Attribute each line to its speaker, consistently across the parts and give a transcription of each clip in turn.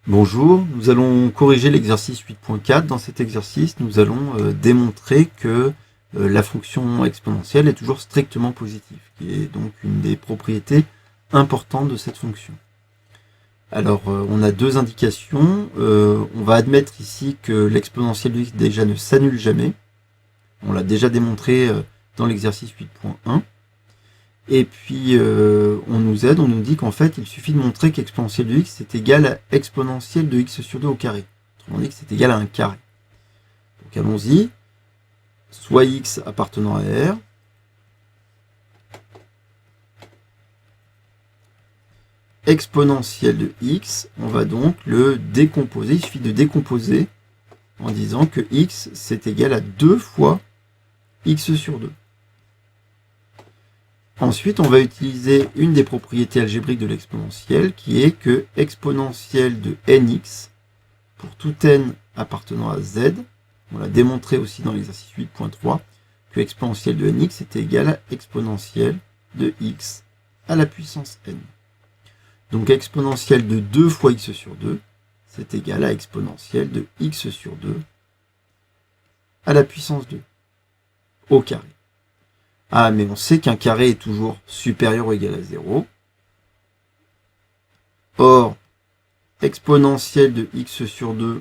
Speaker 1: Bonjour, nous allons corriger l'exercice 8.4. Dans cet exercice, nous allons démontrer que la fonction exponentielle est toujours strictement positive, qui est donc une des propriétés importantes de cette fonction. Alors, on a deux indications. On va admettre ici que l'exponentielle de x déjà ne s'annule jamais. On l'a déjà démontré dans l'exercice 8.1. Et puis, on nous aide, on nous dit qu'en fait, il suffit de montrer qu'exponentielle de x est égal à exponentielle de x sur 2 au carré. Autrement dit que c'est égal à un carré. Donc allons-y. Soit x appartenant à R, exponentielle de x, on va donc le décomposer. Il suffit de décomposer en disant que x, c'est égal à 2 fois x sur 2. Ensuite, on va utiliser une des propriétés algébriques de l'exponentielle, qui est que exponentielle de nx, pour tout n appartenant à z, on l'a démontré aussi dans l'exercice 8.3, que exponentielle de nx est égale à exponentielle de x à la puissance n. Donc exponentielle de 2 fois x sur 2, c'est égal à exponentielle de x sur 2 à la puissance 2, au carré. Ah, mais on sait qu'un carré est toujours supérieur ou égal à 0. Or, exponentielle de x sur 2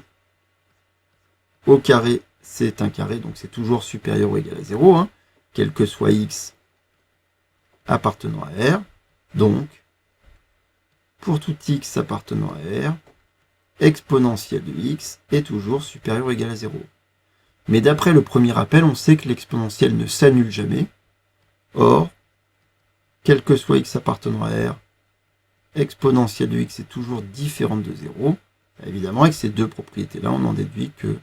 Speaker 1: au carré, c'est un carré, donc c'est toujours supérieur ou égal à 0, hein, quel que soit x appartenant à R. Donc, pour tout x appartenant à R, exponentielle de x est toujours supérieur ou égal à 0. Mais d'après le premier rappel, on sait que l'exponentielle ne s'annule jamais. Or, quel que soit x appartenant à R, exponentielle de x est toujours différente de 0. Évidemment, avec ces deux propriétés-là, on en déduit que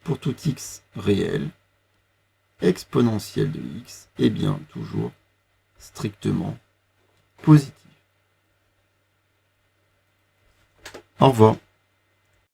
Speaker 1: pour tout x réel, exponentielle de x est bien toujours strictement positive. Au revoir.